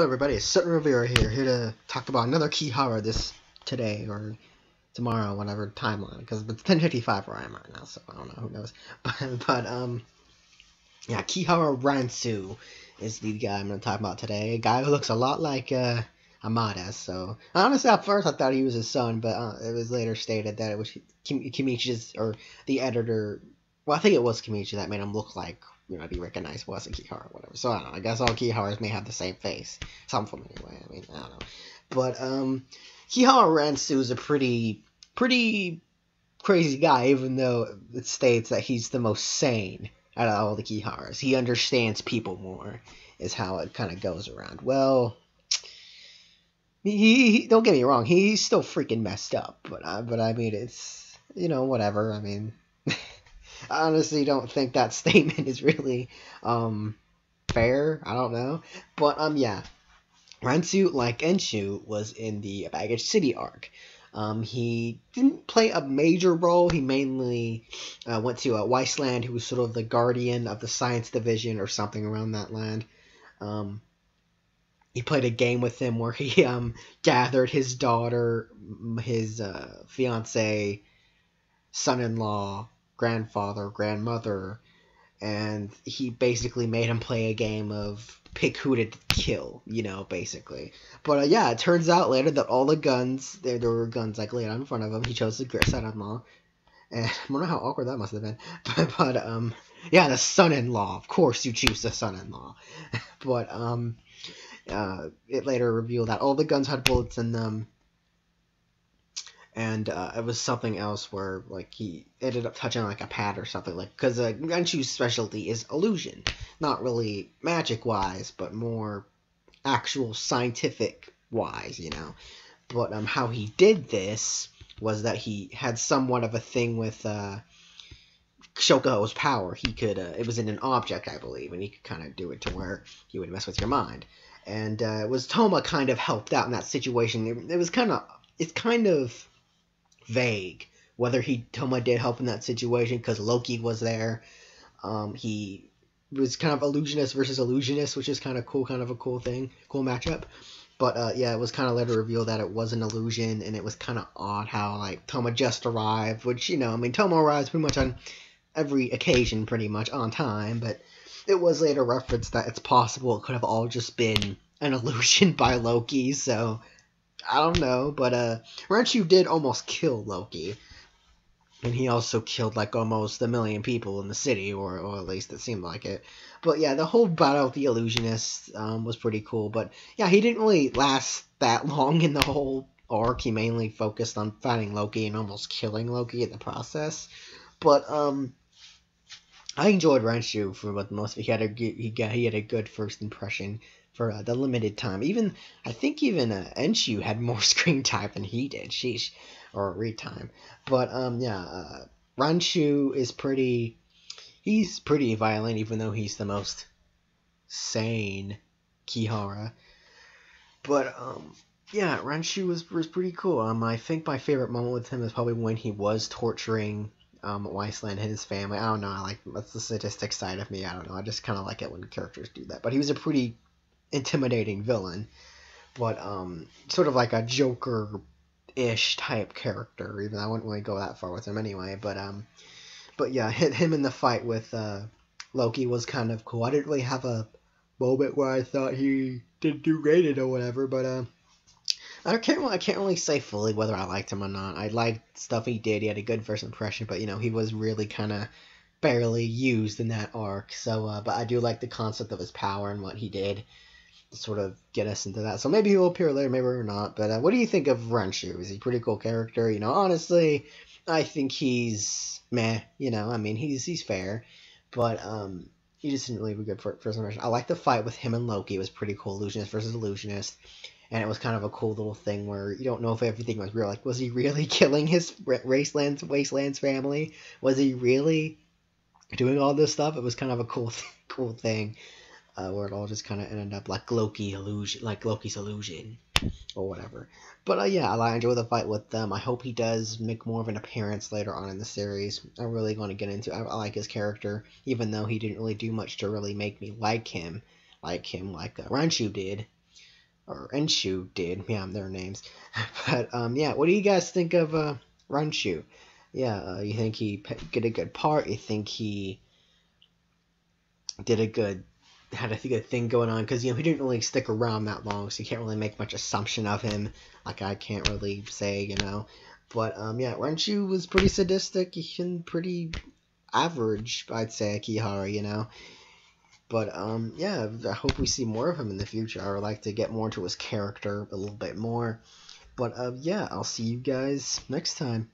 Hello everybody, it's Sutton Rivera here to talk about another Kihara today or tomorrow, whatever timeline, because it's 10:55 where I am right now, so I don't know, who knows. Yeah, Kihara Rannsu is the guy I'm going to talk about today. A guy who looks a lot like Amada. So honestly, at first I thought he was his son, but it was later stated that it was Kimichi's, or the editor. Well, I think it was Kimichi that made him look like, be recognizable as a Kihara or whatever. So I don't know. I guess all Kiharas may have the same face. Some of them anyway. I mean, I don't know. But Kihara Rannsu is a pretty crazy guy, even though it states that he's the most sane out of all the Kiharas. He understands people more, is how it kind of goes around. Well, he don't get me wrong. He's still freaking messed up. But I mean, it's, whatever. I mean, I honestly don't think that statement is really fair. I don't know. But yeah, Rannsu, like Enshu, was in the Baggage City arc. He didn't play a major role. He mainly went to Wasteland, who was sort of the guardian of the science division or something around that land. He played a game with him where he gathered his daughter, his fiance, son-in-law, grandfather, grandmother, and he basically made him play a game of pick who to kill, basically. But yeah, it turns out later that all the guns, there were guns like laid out in front of him. He chose the son-in-law, and I wonder how awkward that must have been. But yeah, the son-in-law. Of course, you choose the son-in-law. But it later revealed that all the guns had bullets in them. And it was something else where, like, he ended up touching, like, a pad or something, like, because Rannsu's specialty is illusion. Not really magic-wise, but more actual scientific-wise, But how he did this was that he had somewhat of a thing with Shoko's power. He could, it was in an object, I believe, and he could kind of do it to where he would mess with your mind. And it was Toma kind of helped out in that situation. It's kind of vague whether Toma did help in that situation, because Loki was there. He was kind of illusionist versus illusionist, which is kind of cool, kind of a cool thing, cool matchup. But yeah, it was kind of later revealed that it was an illusion, and it was kind of odd how, like, Toma just arrived, which, I mean, Toma arrives pretty much on every occasion, pretty much on time, but it was later referenced that it's possible it could have all just been an illusion by Loki, so I don't know. But Rannsu did almost kill Loki, and he also killed, like, almost 1 million people in the city, or at least it seemed like it. But yeah, the whole battle with the illusionists was pretty cool. But yeah, he didn't really last that long in the whole arc. He mainly focused on fighting Loki and almost killing Loki in the process. But I enjoyed Rannsu for the most. He had a good first impression for the limited time. I think even Enshu had more screen time than he did. Sheesh, or read time. But yeah, Rannsu is he's pretty violent, even though he's the most sane Kihara. But yeah, Rannsu was pretty cool. I think my favorite moment with him is probably when he was torturing Wasteland and his family. I don't know, that's the sadistic side of me. I don't know, I just kind of like it when characters do that. But he was a pretty intimidating villain, but sort of like a Joker-ish type character, even though I wouldn't really go that far with him anyway. But yeah, him in the fight with Loki was kind of cool. I didn't really have a moment where I thought he didn't do great or whatever, but I can't really say fully whether I liked him or not. I liked stuff he did. He had a good first impression, but he was really kind of barely used in that arc. So, but I do like the concept of his power and what he did to sort of get us into that. So maybe he will appear later, maybe or not. But what do you think of Rannsu? Is he a pretty cool character? Honestly, I think he's meh. I mean, he's fair, but he just didn't really have a good first impression. I like the fight with him and Loki. It was pretty cool, illusionist versus illusionist. And it was kind of a cool little thing where you don't know if everything was real. Like, was he really killing his Wasteland's family? Was he really doing all this stuff? It was kind of a cool thing, where it all just kind of ended up like Loki's illusion, or whatever. But yeah, I enjoy the fight with them. I hope he does make more of an appearance later on in the series. I'm really going to get into. I like his character, even though he didn't really do much to really make me like him like Rannsu did. or Rannsu did. Yeah, their names. But yeah, what do you guys think of Rannsu? Yeah, you think he did a good part? You think he did a good had a good thing going on? Because he didn't really stick around that long, so you can't really make much assumption of him. Like I can't really say, But yeah, Rannsu was pretty sadistic and pretty average, I'd say, Kihara, But yeah, I hope we see more of him in the future. I would like to get more into his character a little bit more. But yeah, I'll see you guys next time.